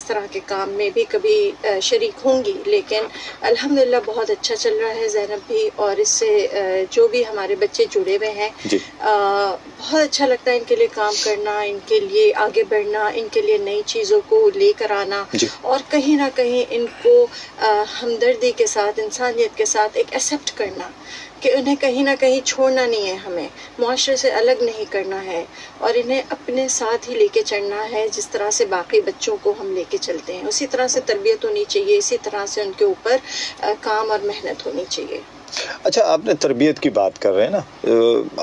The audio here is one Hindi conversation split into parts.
तरह के काम में भी कभी शरीक होंगी, लेकिन अल्हम्दुलिल्लाह बहुत अच्छा चल रहा है ज़ैनब भी, और इससे जो भी हमारे बच्चे जुड़े हुए हैं बहुत अच्छा लगता है इनके लिए काम करना, इनके लिए आगे बढ़ना, इनके लिए नई चीज़ों को लेकर आना, और कहीं ना कहीं इनको हमदर्दी के साथ, इंसानियत के साथ एक एक्सेप्ट करना कि उन्हें कहीं ना कहीं छोड़ना नहीं है, हमें मुआशरे से अलग नहीं करना है, और इन्हें अपने साथ ही लेके चलना है। जिस तरह से बाकी बच्चों को हम लेके चलते हैं उसी तरह से तरबियत होनी चाहिए, इसी तरह से उनके ऊपर काम और मेहनत होनी चाहिए। अच्छा, आपने तरबियत की बात कर रहे हैं ना,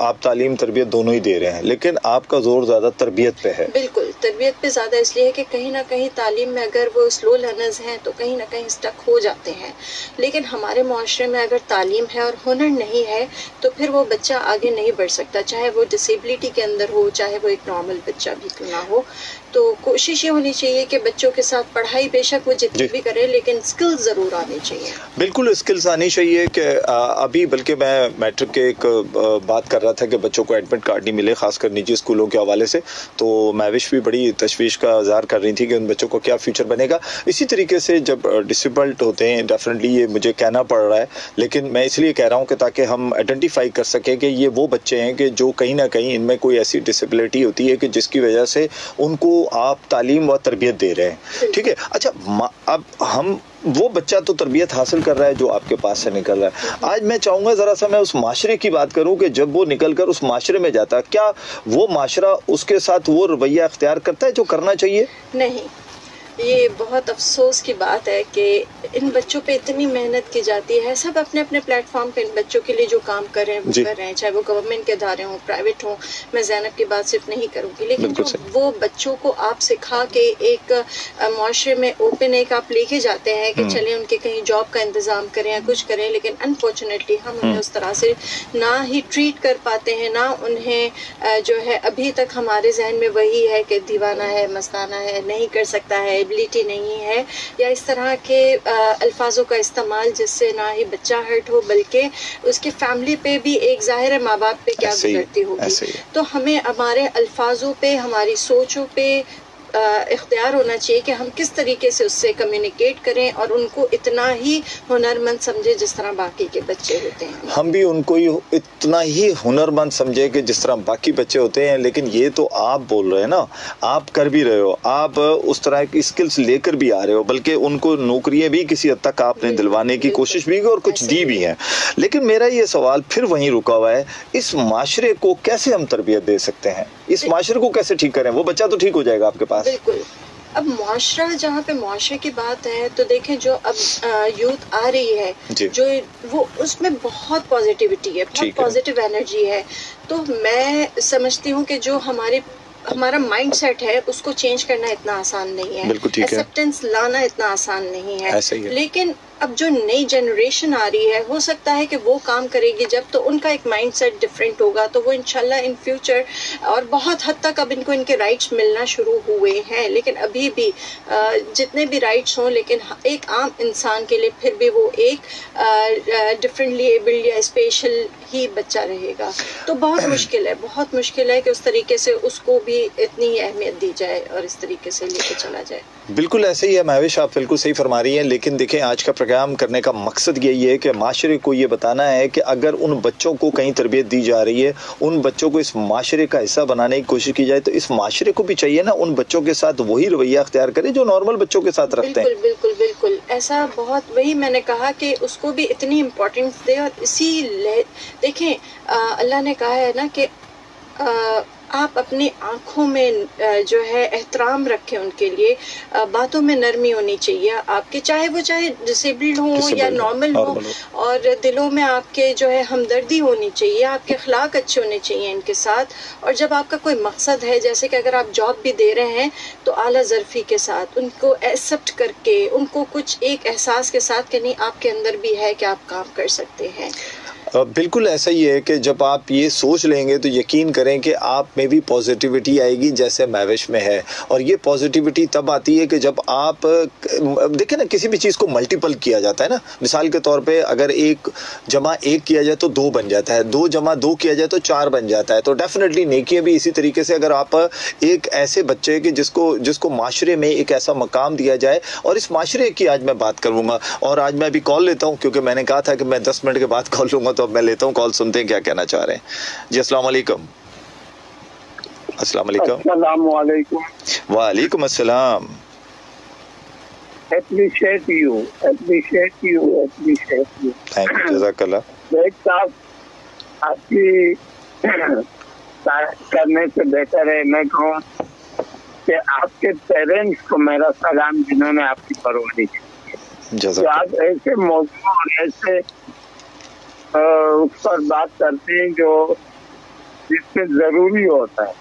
आप तालीम तरबियत दोनों ही दे रहे हैं, लेकिन आपका जोर ज़्यादा तरबियत पे है। बिल्कुल, तरबियत पे ज़्यादा इसलिए है कि कहीं ना कहीं तालीम में अगर वो स्लो लर्नर्स हैं तो कहीं ना कहीं स्टक हो जाते हैं, लेकिन हमारे मुआशरे में अगर तालीम है और हुनर नहीं है तो फिर वो बच्चा आगे नहीं बढ़ सकता, चाहे वो डिसेबिलिटी के अंदर हो, चाहे वो एक नॉर्मल बच्चा भी क्यों ना हो। तो कोशिश ये होनी चाहिए कि बच्चों के साथ पढ़ाई बेशक वो जितनी भी करे, लेकिन स्किल्स ज़रूर आनी चाहिए। बिल्कुल स्किल्स आनी चाहिए कि अभी बल्कि मैं मैट्रिक के एक बात कर रहा था कि बच्चों को एडमिट कार्ड नहीं मिले, खासकर निजी स्कूलों के हवाले से, तो महविश भी बड़ी तशवीश का इज़हार कर रही थी कि उन बच्चों को क्या फ्यूचर बनेगा। इसी तरीके से जब डिसेबल्ड होते हैं, डेफिनेटली ये मुझे कहना पड़ रहा है, लेकिन मैं इसलिए कह रहा हूँ कि ताकि हम आइडेंटिफाई कर सकें कि ये वो बच्चे हैं कि जो कहीं ना कहीं इनमें कोई ऐसी डिसेबिलिटी होती है कि जिसकी वजह से उनको आप तालीम व तरबियत दे रहे हैं। ठीक है, अच्छा, अब हम वो बच्चा तो तरबियत हासिल कर रहा है जो आपके पास से निकल रहा है। आज मैं चाहूँगा ज़रा सा मैं उस माशरे की बात करूँ कि जब वो निकल कर उस माशरे में जाता, क्या वो माशरा उसके साथ वो रवैया अख्तियार करता है जो करना चाहिए? नहीं, ये बहुत अफसोस की बात है कि इन बच्चों पे इतनी मेहनत की जाती है। सब अपने अपने प्लेटफॉर्म पे इन बच्चों के लिए जो काम कर रहे हैं वो कर रहे हैं, चाहे वो गवर्नमेंट के इदारे हों, प्राइवेट हों। मैं ज़ैनब की बात सिर्फ नहीं करूँगी, लेकिन जो वो बच्चों को आप सिखा के एक मुआशरे में ओपन एक आप लेके जाते हैं कि चलें उनके कहीं जॉब का इंतज़ाम करें या कुछ करें, लेकिन अनफॉर्चुनेटली हम उन्हें उस तरह से ना ही ट्रीट कर पाते हैं, ना उन्हें जो है अभी तक हमारे जहन में वही है कि दीवाना है, मस्ताना है, नहीं कर सकता है, एबिलिटी नहीं है, या इस तरह के अल्फाजों का इस्तेमाल जिससे ना ही बच्चा हर्ट हो बल्कि उसके फैमिली पे भी एक ज़ाहिर है माँ बाप पे क्या गुजरती होगी। तो हमें हमारे अल्फाजों पे, हमारी सोचों पे इख्तियार होना चाहिए कि हम किस तरीके से उससे कम्युनिकेट करें और उनको इतना ही हुनरमंद समझे जिस तरह बाकी के बच्चे होते हैं। हम भी उनको इतना ही हुनरमंद समझे कि जिस तरह बाकी बच्चे होते हैं। लेकिन ये तो आप बोल रहे हैं ना, आप कर भी रहे हो, आप उस तरह की स्किल्स लेकर भी आ रहे हो, बल्कि उनको नौकरियां भी किसी हद तक आपने दिलवाने की कोशिश भी की और कुछ दी भी हैं। लेकिन मेरा ये सवाल फिर वहीं रुका हुआ है, इस माशरे को कैसे हम तरबियत दे सकते हैं? इस माशरे को कैसे ठीक करें? वो बच्चा तो ठीक हो जाएगा आपके पास। बिल्कुल। अब मुआशरा, जहाँ पे मुआशरे की बात है तो देखें जो अब यूथ आ रही है जो वो उसमें बहुत पॉजिटिविटी है, बहुत पॉजिटिव एनर्जी है। तो मैं समझती हूँ कि जो हमारा माइंड सेट है उसको चेंज करना इतना आसान नहीं है, एक्सेप्टेंस लाना इतना आसान नहीं है। लेकिन अब जो नई जनरेशन आ रही है, हो सकता है कि वो काम करेगी जब, तो उनका एक माइंडसेट डिफरेंट होगा, तो वो इंशाल्लाह इन फ्यूचर, और बहुत हद तक अब इनको इनके राइट्स मिलना शुरू हुए हैं, लेकिन अभी भी जितने भी राइट्स हों, लेकिन एक आम इंसान के लिए फिर भी वो एक डिफरेंटली एबल्ड या स्पेशल ही बच्चा रहेगा। तो बहुत मुश्किल है, बहुत मुश्किल है कि उस तरीके से उसको भी इतनी अहमियत दी जाए और इस तरीके से लेके चला जाए। बिल्कुल ऐसे ही है महविश, आप बिल्कुल सही फरमा रही हैं। लेकिन देखें, आज का प्रोग्राम करने का मकसद यही है कि माशरे को ये बताना है कि अगर उन बच्चों को कहीं तरबियत दी जा रही है, उन बच्चों को इस माशरे का हिस्सा बनाने की कोशिश की जाए, तो इस माशरे को भी चाहिए ना उन बच्चों के साथ वही रवैया अख्तियार करे जो नॉर्मल बच्चों के साथ रखते हैं। बिल्कुल बिल्कुल ऐसा बहुत, वही मैंने कहा कि उसको भी इतनी इम्पोर्टेंस दे। और इसी देखें, अल्लाह ने कहा है ना कि आप अपनी आँखों में जो है एहतराम रखें उनके लिए, बातों में नरमी होनी चाहिए आपके, चाहे डिसेबल्ड हो या नॉर्मल हो, और दिलों में आपके जो है हमदर्दी होनी चाहिए, आपके अखलाक अच्छे होने चाहिए इनके साथ। और जब आपका कोई मकसद है, जैसे कि अगर आप जॉब भी दे रहे हैं, तो आला ज़र्फ़ी के साथ उनको एक्सेप्ट करके, उनको कुछ एक एहसास के साथ कि नहीं आपके अंदर भी है कि आप काम कर सकते हैं। बिल्कुल ऐसा ही है कि जब आप ये सोच लेंगे तो यकीन करें कि आप में भी पॉजिटिविटी आएगी जैसे मैविश में है। और ये पॉजिटिविटी तब आती है कि जब आप देखें ना, किसी भी चीज़ को मल्टीपल किया जाता है ना। मिसाल के तौर पे अगर 1 जमा 1 किया जाए तो 2 बन जाता है, 2 जमा 2 किया जाए तो 4 बन जाता है। तो डेफिनेटली नेकियां भी इसी तरीके से, अगर आप एक ऐसे बच्चे के जिसको माशरे में एक ऐसा मकाम दिया जाए, और इस माशरे की आज मैं बात करूंगा। और आज मैं अभी कॉल लेता हूं क्योंकि मैंने कहा था कि मैं 10 मिनट के बाद कॉल लूंगा, तो अब मैं लेता हूं कॉल, सुनते हैं क्या कहना चाह रहे हैं जी। अस्सलाम वालेकुम। अस्सलाम वालेकुम। वालेकुम अस्सलाम। Appreciate you. थैंक यू, जज़ाकल्लाह। साहब, आपकी तारीफ करने से बेहतर है मैं कहूँ कि आपके पेरेंट्स को मेरा सलाम, जिन्होंने आपकी परवरिश की। तो आप ऐसे मौजूद और ऐसे उस पर बात करते हैं जो जिससे जरूरी होता है।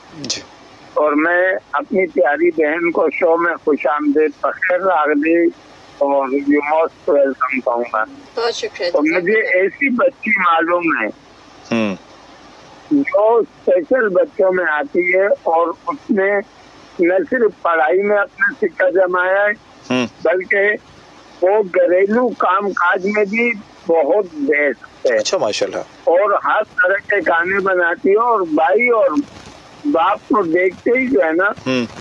और मैं अपनी प्यारी बहन को शो में खुशामदीद, बखैर रागली और यू मोस्ट वेलकम कहूँगा। बहुत शुक्रिया। तो मुझे ऐसी बच्ची मालूम है जो स्पेशल बच्चों में आती है और उसने न सिर्फ पढ़ाई में अपना सिक्का जमाया है बल्कि वो घरेलू काम काज में भी बहुत बेस्ट है। अच्छा, माशाल्लाह। और हर तरह के गाने बनाती है और भाई और बाप को देखते ही जो है ना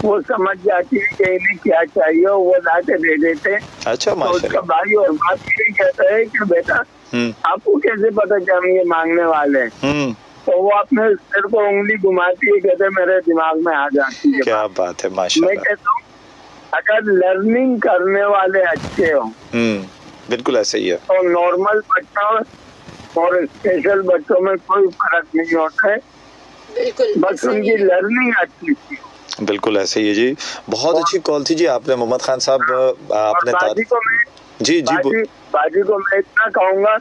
वो समझ जाती है कि इन्हें क्या चाहिए, वो ला के दे देते। अच्छा, तो उसका भाई और बाप यही कहता है कि बेटा आपको कैसे पता कि हम ये मांगने वाले हैं? तो वो अपने सिर को उंगली घुमाती है, कहते मेरे दिमाग में आ जाती है। क्या बात है, माशाल्लाह। मैं कहता हूँ अगर लर्निंग करने वाले अच्छे हो, बिल्कुल ऐसा ही है, तो नॉर्मल बच्चों और स्पेशल बच्चों में कोई फर्क नहीं होता है, बिल्कुल बस उनकी लर्निंग अच्छी थी। बिल्कुल ऐसे ही है जी। बहुत अच्छी कॉल थी जी आपने, मोहम्मद खान साहब। आपने बाजी को मैं इतना कहूँगा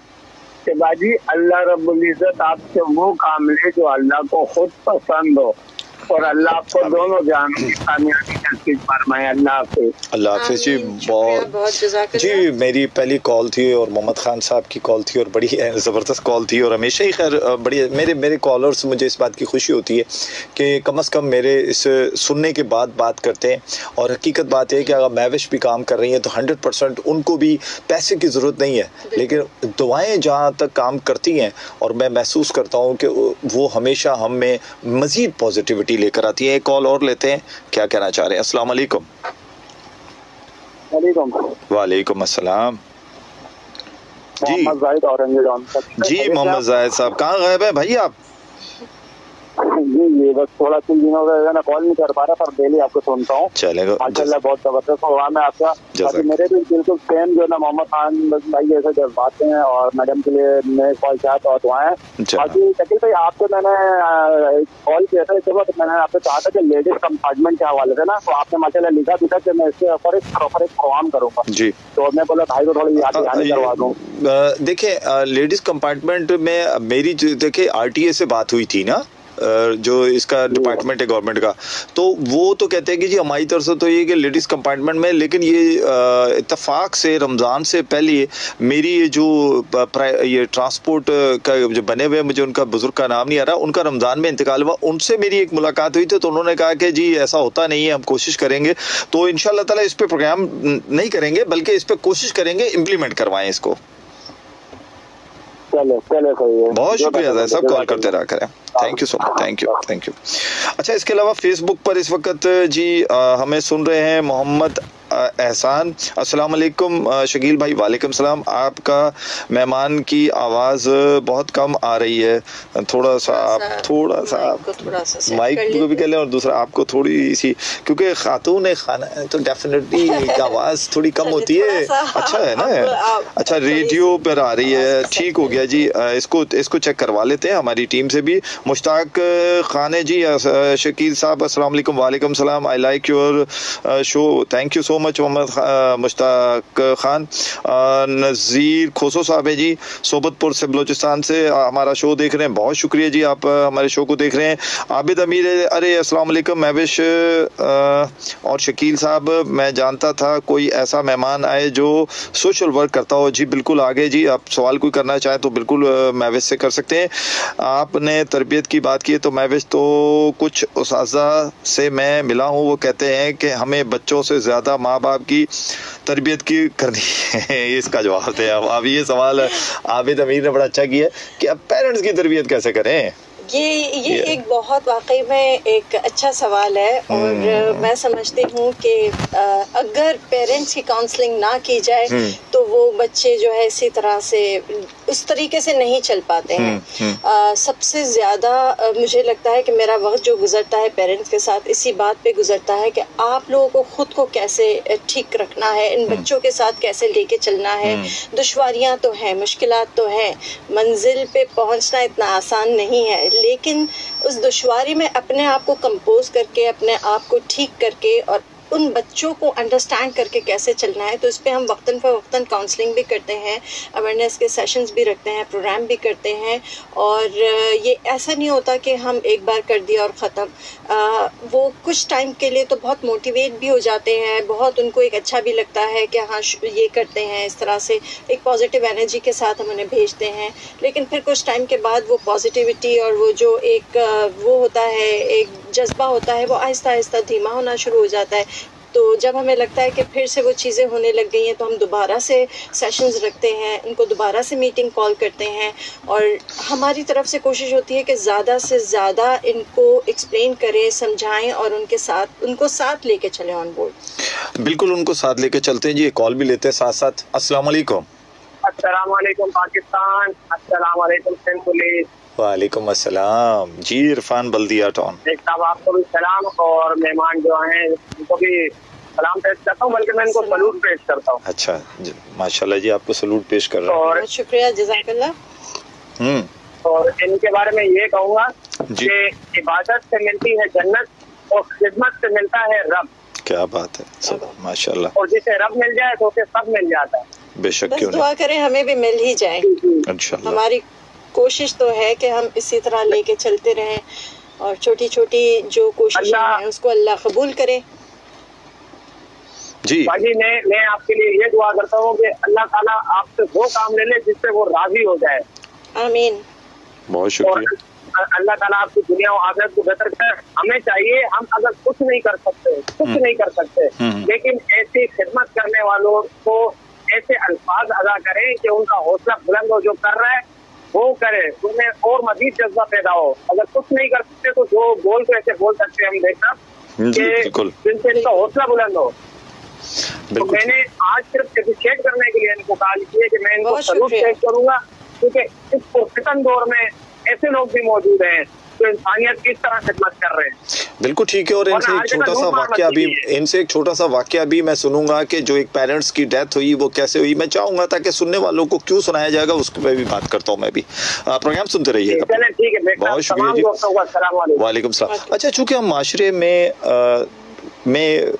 कि बाजी, अल्लाह रब्बुल इज्जत आपसे वो काम ले जो अल्लाह को खुद पसंद हो, और अल्लाह आपको दोनों जानों की कामयाबी नसीब फरमाए। अल्लाह हाफिज़ जी। बहुत जी, मेरी पहली कॉल थी और मोहम्मद खान साहब की कॉल थी और बड़ी ज़बरदस्त कॉल थी। और हमेशा ही खैर बड़ी मेरे कॉलर्स, मुझे इस बात की खुशी होती है कि कम से कम मेरे इस सुनने के बाद बात करते हैं। और हकीकत बात है कि अगर मैविश भी काम कर रही हैं तो 100% उनको भी पैसे की ज़रूरत नहीं है, लेकिन दुआएँ जहाँ तक काम करती हैं और मैं महसूस करता हूँ कि वो हमेशा हम में मज़ीद पॉजिटिविटी लेकर आती है। एक कॉल और लेते हैं, क्या कहना चाह रहे हैं? अस्सलाम वालेकुम। वालेकुम अस्सलाम जी। जी मोहम्मद जाहिद साहब, कहाँ गायब है भाई आप? जी ये बस थोड़ा 3 दिनों से मैं कॉल नहीं कर पा रहा, पर डेली आपको सुनता हूँ। चलेगा, माशाल्लाह बहुत जबरदस्त प्रोग्राम है आपका। मेरे भी बिल्कुल सेम जो ना मोहम्मद खान भाई जैसे जज्बात हैं, और मैडम के लिए मैं कॉल किया और दुआएं। बाकी शकील भाई, आपको मैंने कॉल किया था इस वक्त, मैंने आपसे कहा था कि लेडीज कंपार्टमेंट के हवाले से ना, तो आपने माशाल्लाह लिखा भी था कि मैं इसके ऊपर एक प्रॉपर एक प्रोग्राम करूँगा जी। तो मैं बोला भाई को थोड़ी याद करवा दूँ। देखिए, लेडीज कंपार्टमेंट में मेरी देखिए RTA से बात हुई थी ना, जो इसका डिपार्टमेंट है गवर्नमेंट का, तो वो तो कहते हैं कि जी हमारी तरफ से तो ये कि लेडीज़ कंपार्टमेंट में, लेकिन ये इत्तेफाक से रमज़ान से पहले मेरी ये जो ये ट्रांसपोर्ट का जो बने हुए, मुझे उनका बुजुर्ग का नाम नहीं आ रहा, उनका रमज़ान में इंतकाल हुआ, उनसे मेरी एक मुलाकात हुई थी। तो उन्होंने कहा कि जी ऐसा होता नहीं है, हम कोशिश करेंगे। तो इंशाअल्लाह ताला इस पर प्रोग्राम नहीं करेंगे, बल्कि इस पर कोशिश करेंगे इम्प्लीमेंट करवाएं इसको। बहुत शुक्रिया सब कॉल करते रहा करें। Thank you so much, thank you. अच्छा, इसके अलावा फेसबुक पर इस वक्त जी हमें सुन रहे हैं मोहम्मद एहसान। अस्सलाम वालेकुम शकील भाई। वालेकुम सलाम। आपका मेहमान की आवाज़ बहुत कम आ रही है, थोड़ा सा माइक को भी कह लें, और दूसरा आपको थोड़ी सी, क्योंकि खातून खाना है तो डेफिनेटली आवाज़ थोड़ी कम होती है। अच्छा है ना? अच्छा, रेडियो पर आ रही है, ठीक हो गया जी। इसको चेक करवा लेते हैं हमारी टीम से भी। मुश्ताक खाने जी, शकील साहब अस्सलाम वालेकुम। वालेकुम सलाम। I like your show, thank you so much Mohammad Mushtaq Khan. Nazir Khoso साहब है जी सोबतपुर से, बलोचिस्तान से हमारा शो देख रहे हैं, बहुत शुक्रिया जी, आप हमारे शो को देख रहे हैं। आबिद अमीर, अरे अस्सलाम वालेकुम महविश और शकील साहब, मैं जानता था कोई ऐसा मेहमान आए जो सोशल वर्क करता हो। जी बिल्कुल, आगे जी आप सवाल कोई करना चाहें तो बिल्कुल महविश से कर सकते हैं। आपने तरबियत की बात की है तो महविश, तो कुछ उस्ताज़ा से मैं मिला हूँ, वो कहते हैं कि हमें बच्चों से ज़्यादा माँ बाप की तरबियत की करनी है। इसका जवाब थे अब ये सवाल आबिद अमीर ने बड़ा अच्छा किया कि अब पेरेंट्स की तरबियत कैसे करें। ये एक बहुत वाकई में एक अच्छा सवाल है और मैं समझती हूँ कि अगर पेरेंट्स की काउंसलिंग ना की जाए तो वो बच्चे जो है इसी तरह से उस तरीके से नहीं चल पाते हैं। सबसे ज़्यादा मुझे लगता है कि मेरा वक्त जो गुजरता है पेरेंट्स के साथ इसी बात पे गुजरता है कि आप लोगों को खुद को कैसे ठीक रखना है, इन बच्चों के साथ कैसे लेके चलना है। दुश्वारियाँ तो हैं, मुश्किलात तो हैं, मंजिल पे पहुँचना इतना आसान नहीं है, लेकिन उस दुश्वारी में अपने आप को कंपोज करके, अपने आप को ठीक करके और उन बच्चों को अंडरस्टैंड करके कैसे चलना है, तो इस पे हम वक्तन फ़वक्तन काउंसलिंग भी करते हैं, अवेयरनेस के सेशंस भी रखते हैं, प्रोग्राम भी करते हैं। और ये ऐसा नहीं होता कि हम एक बार कर दिया और ख़त्म। वो कुछ टाइम के लिए तो बहुत मोटिवेट भी हो जाते हैं, बहुत उनको एक अच्छा भी लगता है कि हाँ ये करते हैं, इस तरह से एक पॉजिटिव एनर्जी के साथ हम उन्हें भेजते हैं। लेकिन फिर कुछ टाइम के बाद वो पॉजिटिविटी और वो जो एक वो होता है, एक जज्बा होता है, वो आहिस्ता आहिस्ता धीमा होना शुरू हो जाता है। तो जब हमें लगता है कि फिर से वो चीज़ें होने लग गई हैं तो हम दोबारा से सेशंस रखते हैं, उनको दोबारा से मीटिंग कॉल करते हैं और हमारी तरफ से कोशिश होती है कि ज़्यादा से ज़्यादा इनको एक्सप्लेन करें, समझाएं और उनको साथ लेके चलें ऑन बोर्ड। बिल्कुल, उनको साथ लेके चलते हैं जी। कॉल भी लेते हैं साथ साथ। अस्सलाम वालेकुम। अस्सलाम वालेकुम पाकिस्तान, अस्सलाम वालेकुम सिंध पुलिस। वालेकुम अस्सलाम जी, इरफान बल्दिया टाउन। साहब आपको भी सलाम और मेहमान जो हैं उनको भी सलाम पेश करता हूँ, बल्कि मैं इनको सलूट पेश करता हूँ। अच्छा, माशाल्लाह जी, आपको सलूट पेश कर रहा हूँ। और शुक्रिया, जज़ाकल्लाह। और इनके बारे में ये कहूँगा कि इबादत से मिलती है जन्नत और खिदमत से मिलता है रब। क्या बात है, सब माशाल्लाह। और जिसे रब मिल जाए तो उसे सब मिल जाता है। बेशक, क्यों दुआ करें हमें भी मिल ही जाए इंशाल्लाह। हमारी कोशिश तो है कि हम इसी तरह लेके चलते रहें और छोटी छोटी जो कोशिशें हैं उसको अल्लाह कबूल करे। जी बाजी, मैं आपके लिए ये दुआ करता हूँ कि अल्लाह ताला आपसे वो काम ले ले जिससे वो राजी हो जाए। आमीन। बहुत शुक्रिया। अल्लाह ताला आपकी दुनिया और आखिरत को बेहतर करे। हमें चाहिए, हम अगर कुछ नहीं कर सकते लेकिन ऐसी खिदमत करने वालों को ऐसे अल्फाज अदा करें कि उनका हौसला बुलंद हो, जो कर रहा है वो करे, उन्हें और मजीद जज्बा पैदा हो। अगर कुछ नहीं कर सकते तो जो बोल तो ऐसे बोल सकते हैं हम देखना कि जिनसे इनका हौसला बुलंद हो। तो मैंने आज सिर्फ एप्रिशिएट करने के लिए इनको कहा है कि मैं इनको सलूट पेश करूंगा, क्योंकि इस पुरफितन दौर में ऐसे लोग भी मौजूद हैं तो इंसानियत किस तरह खिदमत कर रहे हैं। बिल्कुल ठीक है। और इनसे एक छोटा सा वाकया भी मैं सुनूंगा कि जो एक पेरेंट्स की डेथ हुई वो कैसे हुई। मैं चाहूंगा ताकि सुनने वालों को क्यों सुनाया जाएगा उस पर भी बात करता हूँ मैं भी। प्रोग्राम सुनते रहिएगा। बहुत शुक्रिया जी, वालेकुम सलाम। अच्छा, चूंकि हम माशरे में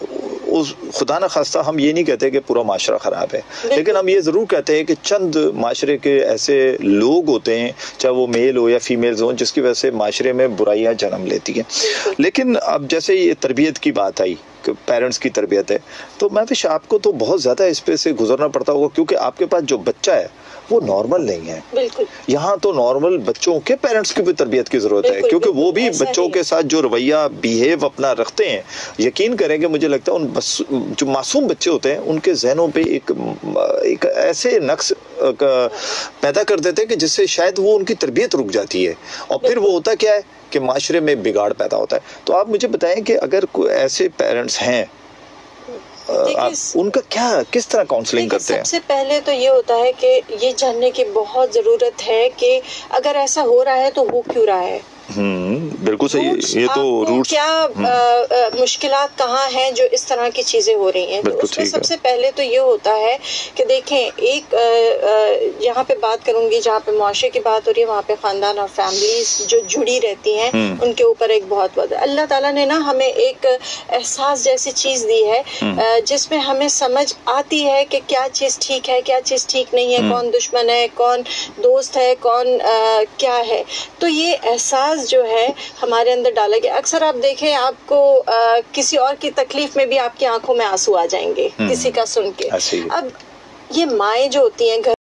उस खुदा न खास्ता हम ये नहीं कहते कि पूरा माशरा ख़राब है, लेकिन हम ये ज़रूर कहते हैं कि चंद माशरे के ऐसे लोग होते हैं, चाहे वो मेल हो या फीमेल्स हो, जिसकी वजह से माशरे में बुराइयां जन्म लेती हैं। लेकिन अब जैसे ये तरबियत की बात आई, पेरेंट्स की तरबियत है, तो मैं भी आपको तो बहुत ज़्यादा इस पे से गुजरना पड़ता होगा, क्योंकि आपके पास जो बच्चा है वो नॉर्मल नहीं है। बिल्कुल। यहाँ तो नॉर्मल बच्चों के पेरेंट्स की भी तरबियत की जरूरत है, क्योंकि वो भी बच्चों के साथ जो रवैया बिहेव अपना रखते हैं, यकीन करेंगे मुझे लगता है उन जो मासूम बच्चे होते हैं उनके जहनों पे एक ऐसे नक्श पैदा कर देते हैं कि जिससे शायद वो उनकी तरबियत रुक जाती है और फिर वो होता क्या है कि माशरे में बिगाड़ पैदा होता है। तो आप मुझे बताएं कि अगर कोई ऐसे पेरेंट्स हैं, आप उनका किस तरह काउंसलिंग करते हैं? सबसे पहले तो ये होता है कि ये जानने की बहुत ज़रूरत है कि अगर ऐसा हो रहा है तो हो क्यों रहा है। बिल्कुल सही। ये तो रूट्स क्या मुश्किलात कहाँ हैं जो इस तरह की चीजें हो रही हैं। तो उसमें सबसे पहले तो ये होता है कि देखें, एक यहाँ पे बात करूंगी जहाँ पे मुआशरे की बात हो रही है, वहाँ पे खानदान और फैमिलीज जो जुड़ी रहती हैं उनके ऊपर एक बहुत अल्लाह ताला ने ना हमें एक एहसास जैसी चीज दी है जिसमें हमें समझ आती है कि क्या चीज ठीक है, क्या चीज ठीक नहीं है, कौन दुश्मन है, कौन दोस्त है, कौन क्या है। तो ये एहसास जो है हमारे अंदर डाला गया। अक्सर आप देखें, आपको किसी और की तकलीफ में भी आपकी आंखों में आंसू आ जाएंगे किसी का सुन के। अब ये माएँ जो होती हैं